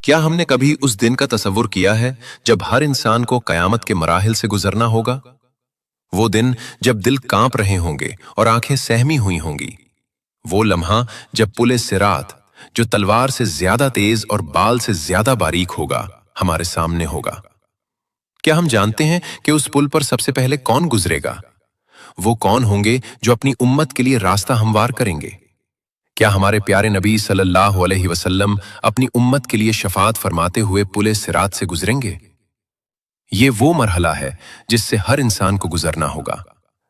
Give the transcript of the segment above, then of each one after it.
کیا ہم نے کبھی اس دن کا تصور کیا ہے جب ہر انسان کو قیامت کے مراحل سے گزرنا ہوگا؟ وہ دن جب دل کانپ رہے ہوں گے اور آنکھیں سہمی ہوئی ہوں گی۔ وہ لمحہ جب پل صراط، جو تلوار سے زیادہ تیز اور بال سے زیادہ باریک ہوگا، ہمارے سامنے ہوگا۔ کیا ہم جانتے ہیں کہ اس پل پر سب سے پہلے کون گزرے گا؟ وہ کون ہوں گے جو اپنی امت کے لیے راستہ ہموار کریں گے؟ کیا ہمارے پیارے نبی صلی اللہ علیہ وسلم اپنی امت کے لیے شفاعت فرماتے ہوئے پل صراط سے گزریں گے؟ یہ وہ مرحلہ ہے جس سے ہر انسان کو گزرنا ہوگا،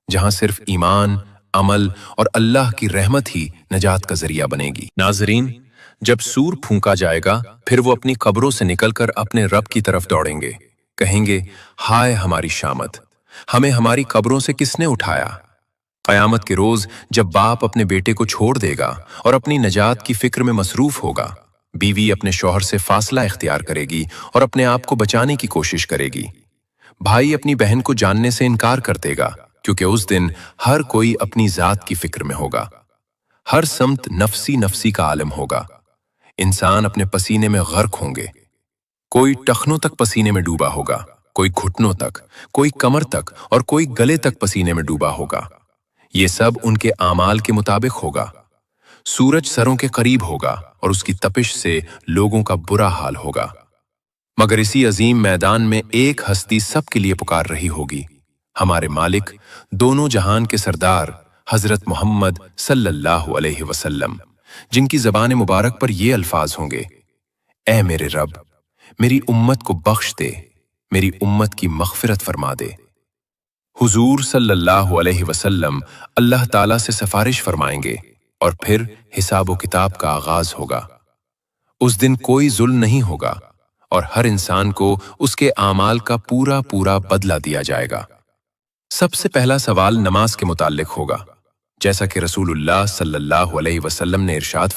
جہاں صرف ایمان، عمل اور اللہ کی رحمت ہی نجات کا ذریعہ بنے گی۔ ناظرین، جب سور پھونکا جائے گا، پھر وہ اپنی قبروں سے نکل کر اپنے رب کی طرف دوڑیں گے، کہیں گے، ہائے ہماری شامت، ہمیں ہماری قبروں سے کس نے اٹھایا؟ قیامت کے روز جب باپ اپنے بیٹے کو چھوڑ دے گا اور اپنی نجات کی فکر میں مصروف ہوگا، بیوی اپنے شوہر سے فاصلہ اختیار کرے گی اور اپنے آپ کو بچانے کی کوشش کرے گی، بھائی اپنی بہن کو جاننے سے انکار کر دے گا، کیونکہ اس دن ہر کوئی اپنی ذات کی فکر میں ہوگا، ہر سمت نفسی نفسی کا عالم ہوگا، انسان اپنے پسینے میں غرق ہوں گے، کوئی ٹخنوں تک پسینے میں ڈوبا ہوگا، کوئی گھٹنوں تک، کوئی کمر تک اور کوئی گلے تک پسینے میں ڈوبا ہوگا۔ یہ سب ان کے اعمال کے مطابق ہوگا۔ سورج سروں کے قریب ہوگا اور اس کی تپش سے لوگوں کا برا حال ہوگا، مگر اسی عظیم میدان میں ایک ہستی سب کے لیے پکار رہی ہوگی، ہمارے مالک، دونوں جہان کے سردار حضرت محمد صلی اللہ علیہ وسلم، جن کی زبان مبارک پر یہ الفاظ ہوں گے، اے میرے رب، میری امت کو بخش دے، میری امت کی مغفرت فرما دے۔ حضور صلی اللہ علیہ وسلم اللہ تعالیٰ سے سفارش فرمائیں گے اور پھر حساب و کتاب کا آغاز ہوگا۔ اس دن کوئی ظلم نہیں ہوگا اور ہر انسان کو اس کے اعمال کا پورا پورا بدلہ دیا جائے گا۔ سب سے پہلا سوال نماز کے متعلق ہوگا، جیسا کہ رسول اللہ صلی اللہ علیہ وسلم نے ارشاد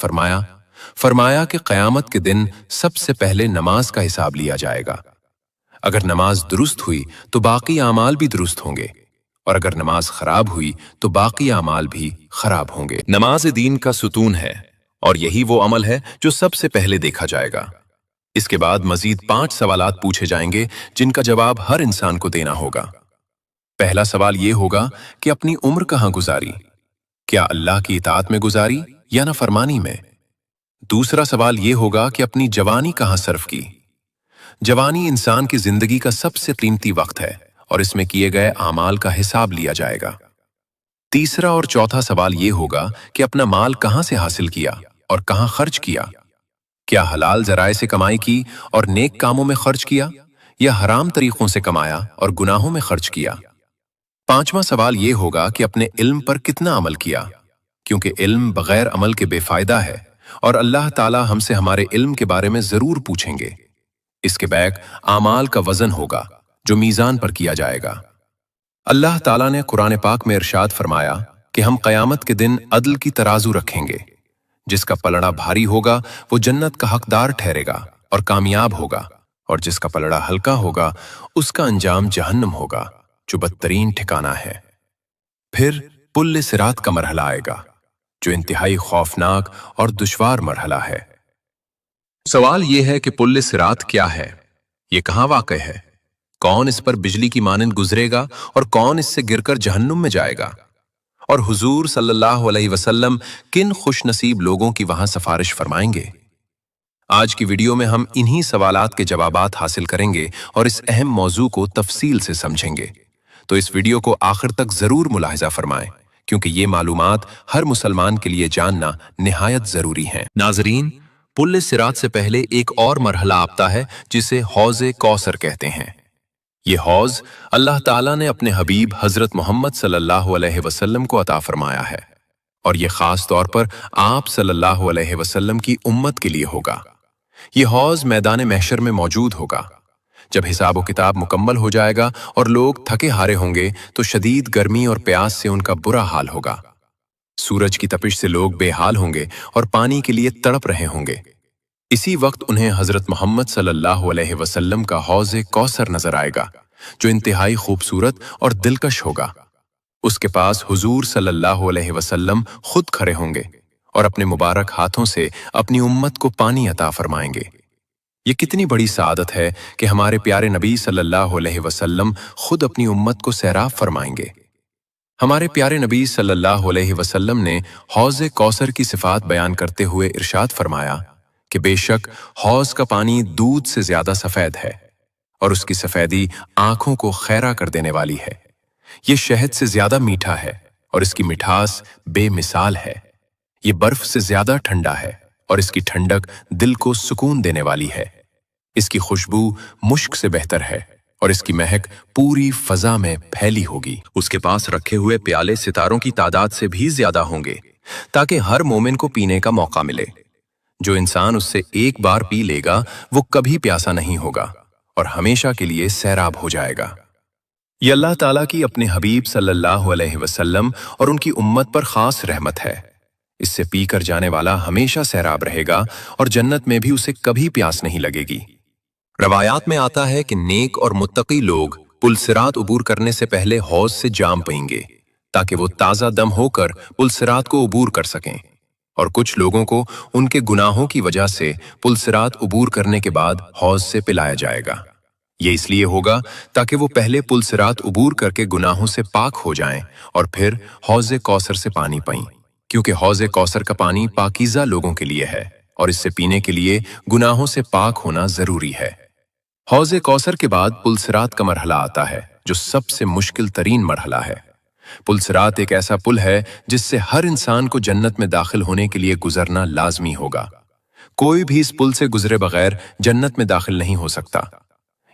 فرمایا کہ قیامت کے دن سب سے پہلے نماز کا حساب لیا جائے گا۔ اگر نماز درست ہوئی تو باقی اعمال بھی درست ہوں گے، اور اگر نماز خراب ہوئی تو باقی اعمال بھی خراب ہوں گے۔ نماز دین کا ستون ہے اور یہی وہ عمل ہے جو سب سے پہلے دیکھا جائے گا۔ اس کے بعد مزید 5 سوالات پوچھے جائیں گے جن کا جواب ہر انسان کو دینا ہوگا۔ پہلا سوال یہ ہوگا کہ اپنی عمر کہاں گزاری؟ کیا اللہ کی اطاعت میں گزاری یا نافرمانی میں؟ دوسرا سوال یہ ہوگا کہ اپنی جوانی کہاں صرف کی؟ جوانی انسان کی زندگی کا سب سے قیمتی وقت ہے اور اس میں کیے گئے اعمال کا حساب لیا جائے گا۔ تیسرا اور چوتھا سوال یہ ہوگا کہ اپنا مال کہاں سے حاصل کیا اور کہاں خرچ کیا؟ کیا حلال ذرائع سے کمائی کی اور نیک کاموں میں خرچ کیا، یا حرام طریقوں سے کمایا اور گناہوں میں خرچ کیا؟ پانچواں سوال یہ ہوگا کہ اپنے علم پر کتنا عمل کیا، کیونکہ علم بغیر عمل کے بے فائدہ ہے اور اللہ تعالی ہم سے ہمارے علم کے بارے میں ضرور پوچھیں گے۔ اس کے بیک اعمال کا وزن ہوگا جو میزان پر کیا جائے گا۔ اللہ تعالیٰ نے قرآن پاک میں ارشاد فرمایا کہ ہم قیامت کے دن عدل کی ترازو رکھیں گے، جس کا پلڑا بھاری ہوگا وہ جنت کا حقدار ٹھہرے گا اور کامیاب ہوگا، اور جس کا پلڑا ہلکا ہوگا اس کا انجام جہنم ہوگا جو بدترین ٹھکانہ ہے۔ پھر پل صراط کا مرحلہ آئے گا جو انتہائی خوفناک اور دشوار مرحلہ ہے۔ سوال یہ ہے کہ پل صراط کیا ہے؟ یہ کہاں واقع ہے؟ کون اس پر بجلی کی مانند گزرے گا اور کون اس سے گر کر جہنم میں جائے گا؟ اور حضور صلی اللہ علیہ وسلم کن خوش نصیب لوگوں کی وہاں سفارش فرمائیں گے؟ آج کی ویڈیو میں ہم انہی سوالات کے جوابات حاصل کریں گے اور اس اہم موضوع کو تفصیل سے سمجھیں گے، تو اس ویڈیو کو آخر تک ضرور ملاحظہ فرمائیں، کیونکہ یہ معلومات ہر مسلمان کے لیے جاننا نہایت ضروری ہیں۔ ناظرین، پل صراط سے پہلے ایک اور مرحلہ آتا ہے جسے حوض کوثر کہتے ہیں۔ یہ حوض اللہ تعالیٰ نے اپنے حبیب حضرت محمد صلی اللہ علیہ وسلم کو عطا فرمایا ہے، اور یہ خاص طور پر آپ صلی اللہ علیہ وسلم کی امت کے لیے ہوگا۔ یہ حوض میدان محشر میں موجود ہوگا۔ جب حساب و کتاب مکمل ہو جائے گا اور لوگ تھکے ہارے ہوں گے تو شدید گرمی اور پیاس سے ان کا برا حال ہوگا۔ سورج کی تپش سے لوگ بے حال ہوں گے اور پانی کے لیے تڑپ رہے ہوں گے۔ اسی وقت انہیں حضرت محمد صلی اللہ علیہ وسلم کا حوض کوثر نظر آئے گا، جو انتہائی خوبصورت اور دلکش ہوگا۔ اس کے پاس حضور صلی اللہ علیہ وسلم خود کھڑے ہوں گے اور اپنے مبارک ہاتھوں سے اپنی امت کو پانی عطا فرمائیں گے۔ یہ کتنی بڑی سعادت ہے کہ ہمارے پیارے نبی صلی اللہ علیہ وسلم خود اپنی امت کو سیراب فرمائیں گے۔ ہمارے پیارے نبی صلی اللہ علیہ وسلم نے حوض کوثر کی صفات بیان کرتے ہوئے ارشاد فرمایا کہ بے شک حوض کا پانی دودھ سے زیادہ سفید ہے اور اس کی سفیدی آنکھوں کو خیرہ کر دینے والی ہے۔ یہ شہد سے زیادہ میٹھا ہے اور اس کی مٹھاس بے مثال ہے۔ یہ برف سے زیادہ ٹھنڈا ہے اور اس کی ٹھنڈک دل کو سکون دینے والی ہے۔ اس کی خوشبو مشک سے بہتر ہے اور اس کی مہک پوری فضا میں پھیلی ہوگی۔ اس کے پاس رکھے ہوئے پیالے ستاروں کی تعداد سے بھی زیادہ ہوں گے تاکہ ہر مومن کو پینے کا موقع ملے۔ جو انسان اس سے ایک بار پی لے گا وہ کبھی پیاسا نہیں ہوگا اور ہمیشہ کے لیے سیراب ہو جائے گا۔ یہ اللہ تعالیٰ کی اپنے حبیب صلی اللہ علیہ وسلم اور ان کی امت پر خاص رحمت ہے۔ اس سے پی کر جانے والا ہمیشہ سیراب رہے گا اور جنت میں بھی اسے کبھی پیاس نہیں لگے گی۔ روایات میں آتا ہے کہ نیک اور متقی لوگ پل صراط عبور کرنے سے پہلے حوض سے جام پئیں گے تاکہ وہ تازہ دم ہو کر پل صراط کو عبور کر سکیں، اور کچھ لوگوں کو ان کے گناہوں کی وجہ سے پل صراط عبور کرنے کے بعد حوض سے پلایا جائے گا۔ یہ اس لیے ہوگا تاکہ وہ پہلے پل صراط عبور کر کے گناہوں سے پاک ہو جائیں اور پھر حوض کوثر سے پانی پئیں، کیونکہ حوض کوثر کا پانی پاکیزہ لوگوں کے لیے ہے اور اس سے پینے کے لیے گناہوں سے پاک ہونا ضروری ہے۔ حوض کوثر کے بعد پل صراط کا مرحلہ آتا ہے جو سب سے مشکل ترین مرحلہ ہے۔ پل صراط ایک ایسا پل ہے جس سے ہر انسان کو جنت میں داخل ہونے کے لیے گزرنا لازمی ہوگا۔ کوئی بھی اس پل سے گزرے بغیر جنت میں داخل نہیں ہو سکتا۔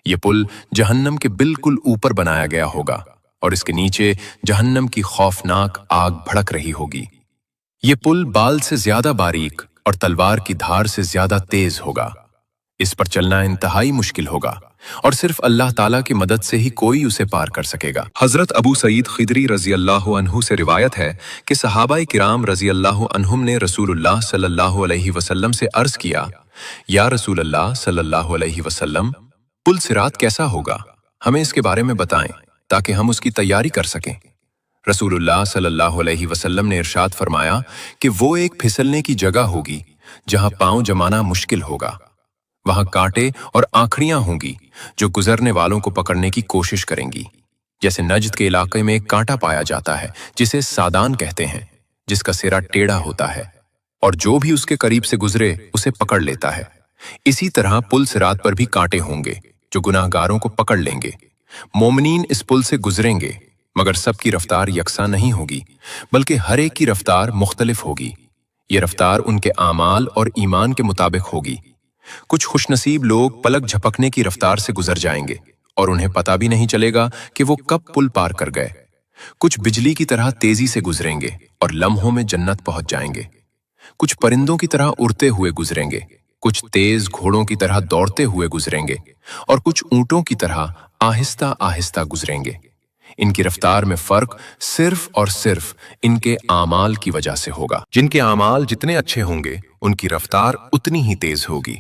یہ پل جہنم کے بالکل اوپر بنایا گیا ہوگا اور اس کے نیچے جہنم کی خوفناک آگ بھڑک رہی ہوگی۔ یہ پل بال سے زیادہ باریک اور تلوار کی دھار سے زیادہ تیز ہوگا۔ اس پر چلنا انتہائی مشکل ہوگا اور صرف اللہ تعالیٰ کی مدد سے ہی کوئی اسے پار کر سکے گا۔ حضرت ابو سعید خدری رضی اللہ عنہ سے روایت ہے کہ صحابہ کرام رضی اللہ عنہم نے رسول اللہ صلی اللہ علیہ وسلم سے عرض کیا، یا رسول اللہ صلی اللہ علیہ وسلم، پل صراط کیسا ہوگا؟ ہمیں اس کے بارے میں بتائیں تاکہ ہم اس کی تیاری کر سکیں۔ رسول اللہ صلی اللہ علیہ وسلم نے ارشاد فرمایا کہ وہ ایک پھسلنے کی جگہ ہوگی جہاں پاؤں جمانا مشکل ہوگا۔ وہاں کانٹے اور آنکھڑیاں ہوں گی جو گزرنے والوں کو پکڑنے کی کوشش کریں گی۔ جیسے نجد کے علاقے میں ایک کانٹا پایا جاتا ہے جسے سادان کہتے ہیں، جس کا سرا ٹیڑھا ہوتا ہے اور جو بھی اس کے قریب سے گزرے اسے پکڑ لیتا ہے۔ اسی طرح پل صراط پر بھی کانٹے ہوں گے جو گناہ گاروں کو پکڑ لیں گے۔ مومنین اس پل سے گزریں گے مگر سب کی رفتار یکساں نہیں ہوگی بلکہ ہر ایک کی رفتار مختلف ہوگی۔ یہ رفتار ان کے اعمال اور ایمان کے مطابق ہوگی۔ کچھ خوش نصیب لوگ پلک جھپکنے کی رفتار سے گزر جائیں گے اور انہیں پتہ بھی نہیں چلے گا کہ وہ کب پل پار کر گئے۔ کچھ بجلی کی طرح تیزی سے گزریں گے اور لمحوں میں جنت پہنچ جائیں گے۔ کچھ پرندوں کی طرح اڑتے ہوئے گزریں گے، کچھ تیز گھوڑوں کی طرح دوڑتے ہوئے گزریں گے اور کچھ اونٹوں کی طرح آہستہ آہستہ گزریں گے۔ ان کی رفتار میں فرق صرف اور صرف ان کے اعمال کی وجہ سے ہوگا۔ جن کے اعمال جتنے اچھے ہوں گے ان کی رفتار اتنی ہی تیز ہوگی۔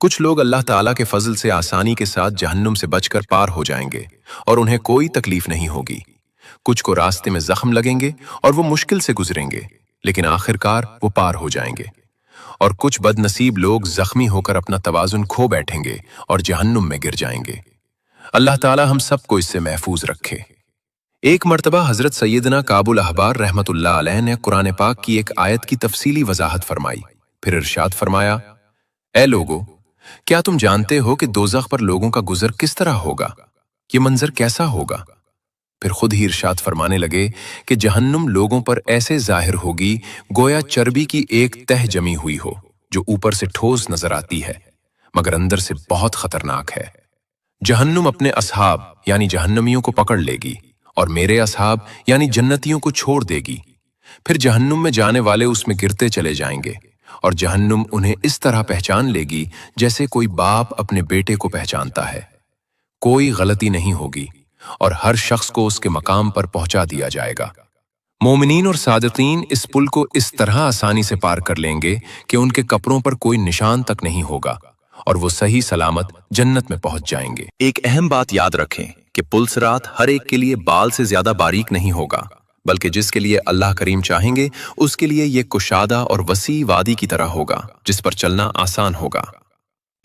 کچھ لوگ اللہ تعالیٰ کے فضل سے آسانی کے ساتھ جہنم سے بچ کر پار ہو جائیں گے اور انہیں کوئی تکلیف نہیں ہوگی۔ کچھ کو راستے میں زخم لگیں گے اور وہ مشکل سے گزریں گے لیکن آخرکار وہ پار ہو جائیں گے، اور کچھ بد نصیب لوگ زخمی ہو کر اپنا توازن کھو بیٹھیں گے اور جہنم میں گر جائیں گے۔ اللہ تعالیٰ ہم سب کو اس سے محفوظ رکھے۔ ایک مرتبہ حضرت سیدنا کعب الاحبار رحمۃ اللہ علیہ نے قرآن پاک کی ایک آیت کی تفصیلی وضاحت فرمائی، پھر ارشاد فرمایا، اے لوگو، کیا تم جانتے ہو کہ دوزخ پر لوگوں کا گزر کس طرح ہوگا؟ یہ منظر کیسا ہوگا؟ پھر خود ہی ارشاد فرمانے لگے کہ جہنم لوگوں پر ایسے ظاہر ہوگی گویا چربی کی ایک تہ جمی ہوئی ہو جو اوپر سے ٹھوس نظر آتی ہے مگر اندر سے بہت خطرناک ہے۔ جہنم اپنے اصحاب یعنی جہنمیوں کو پکڑ لے گی اور میرے اصحاب یعنی جنتیوں کو چھوڑ دے گی۔ پھر جہنم میں جانے والے اس میں گرتے چلے جائیں گے اور جہنم انہیں اس طرح پہچان لے گی جیسے کوئی باپ اپنے بیٹے کو پہچانتا ہے۔ کوئی غلطی نہیں ہوگی اور ہر شخص کو اس کے مقام پر پہنچا دیا جائے گا۔ مومنین اور صادقین اس پل کو اس طرح آسانی سے پار کر لیں گے کہ ان کے کپڑوں پر کوئی نشان تک نہیں ہوگا اور وہ صحیح سلامت جنت میں پہنچ جائیں گے۔ ایک اہم بات یاد رکھیں کہ پل صراط ہر ایک کے لیے بال سے زیادہ باریک نہیں ہوگا، بلکہ جس کے لیے اللہ کریم چاہیں گے اس کے لیے یہ کشادہ اور وسیع وادی کی طرح ہوگا جس پر چلنا آسان ہوگا۔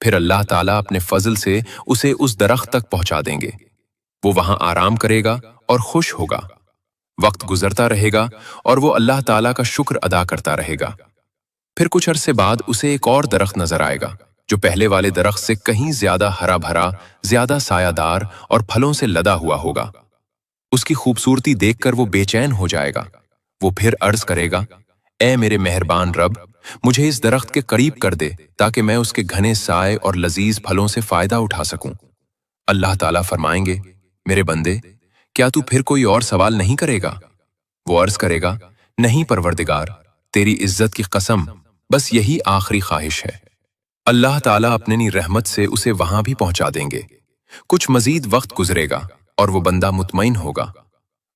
پھر اللہ تعالیٰ اپنے فضل سے اسے اس درخت تک پہنچا دیں گے۔ وہ وہاں آرام کرے گا اور خوش ہوگا۔ وقت گزرتا رہے گا اور وہ اللہ تعالیٰ کا شکر ادا کرتا رہے گا۔ پھر کچھ عرصے بعد اسے ایک اور درخت نظر آئے گا جو پہلے والے درخت سے کہیں زیادہ ہرا بھرا، زیادہ سایہ دار اور پھلوں سے لدا ہوا ہوگا۔ اس کی خوبصورتی دیکھ کر وہ بے چین ہو جائے گا۔ وہ پھر عرض کرے گا، اے میرے مہربان رب، مجھے اس درخت کے قریب کر دے تاکہ میں اس کے گھنے سائے اور لذیذ پھلوں سے فائدہ اٹھا سکوں۔ اللہ تعالیٰ فرمائیں گے، میرے بندے، کیا تو پھر کوئی اور سوال نہیں کرے گا؟ وہ عرض کرے گا، نہیں پروردگار، تیری عزت کی قسم، بس یہی آخری خواہش ہے۔ اللہ تعالیٰ اپنی رحمت سے اسے وہاں بھی پہنچا دیں گے۔ کچھ مزید وقت گزرے گا اور وہ بندہ مطمئن ہوگا۔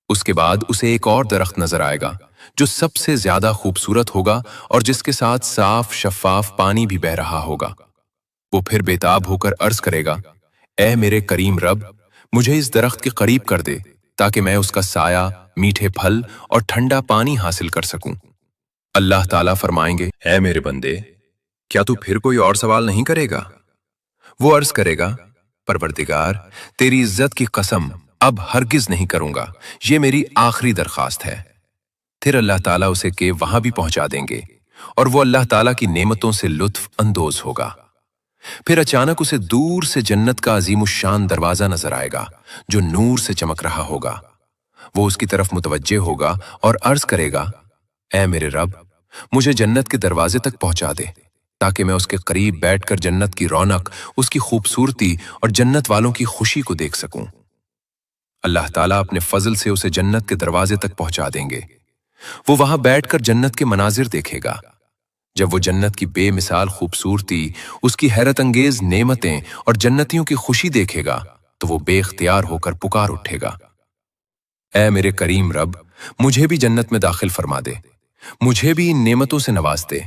اس کے بعد اسے ایک اور درخت نظر آئے گا جو سب سے زیادہ خوبصورت ہوگا اور جس کے ساتھ صاف شفاف پانی بھی بہہ رہا ہوگا۔ وہ پھر بےتاب ہو کر عرض کرے گا، اے میرے کریم رب، مجھے اس درخت کے قریب کر دے تاکہ میں اس کا سایہ، میٹھے پھل اور ٹھنڈا پانی حاصل کر سکوں۔ اللہ تعالیٰ فرمائیں گے، اے میرے بندے، کیا تو پھر کوئی اور سوال نہیں کرے گا؟ وہ عرض کرے گا، پروردگار، تیری عزت کی قسم، اب ہرگز نہیں کروں گا، یہ میری آخری درخواست ہے۔ پھر اللہ تعالیٰ اسے کہ وہاں بھی پہنچا دیں گے اور وہ اللہ تعالیٰ کی نعمتوں سے لطف اندوز ہوگا۔ پھر اچانک اسے دور سے جنت کا عظیم الشان دروازہ نظر آئے گا جو نور سے چمک رہا ہوگا۔ وہ اس کی طرف متوجہ ہوگا اور عرض کرے گا، اے میرے رب، مجھے جنت کے دروازے تک پہنچا دے تاکہ میں اس کے قریب بیٹھ کر جنت کی رونق، اس کی خوبصورتی اور جنت والوں کی خوشی کو دیکھ سکوں۔ اللہ تعالیٰ اپنے فضل سے اسے جنت کے دروازے تک پہنچا دیں گے۔ وہ وہاں بیٹھ کر جنت کے مناظر دیکھے گا۔ جب وہ جنت کی بے مثال خوبصورتی، اس کی حیرت انگیز نعمتیں اور جنتیوں کی خوشی دیکھے گا تو وہ بے اختیار ہو کر پکار اٹھے گا، اے میرے کریم رب، مجھے بھی جنت میں داخل فرما دے، مجھے بھی ان نعمتوں سے نواز دے۔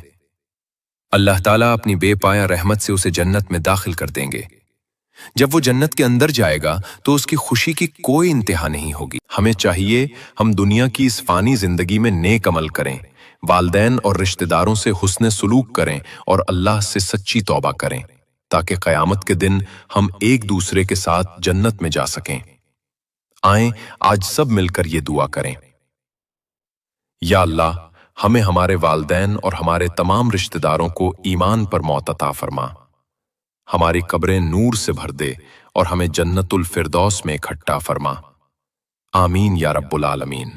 اللہ تعالیٰ اپنی بے پایا رحمت سے اسے جنت میں داخل کر دیں گے۔ جب وہ جنت کے اندر جائے گا تو اس کی خوشی کی کوئی انتہا نہیں ہوگی۔ ہمیں چاہیے ہم دنیا کی اس فانی زندگی میں نیک عمل کریں، والدین اور رشتہ داروں سے حسن سلوک کریں اور اللہ سے سچی توبہ کریں تاکہ قیامت کے دن ہم ایک دوسرے کے ساتھ جنت میں جا سکیں۔ آئیں آج سب مل کر یہ دعا کریں، یا اللہ، ہمیں ہمارے والدین اور ہمارے تمام رشتہ داروں کو ایمان پر موت عطا فرما، ہماری قبریں نور سے بھر دے اور ہمیں جنت الفردوس میں اکٹھا فرما۔ آمین یا رب العالمین۔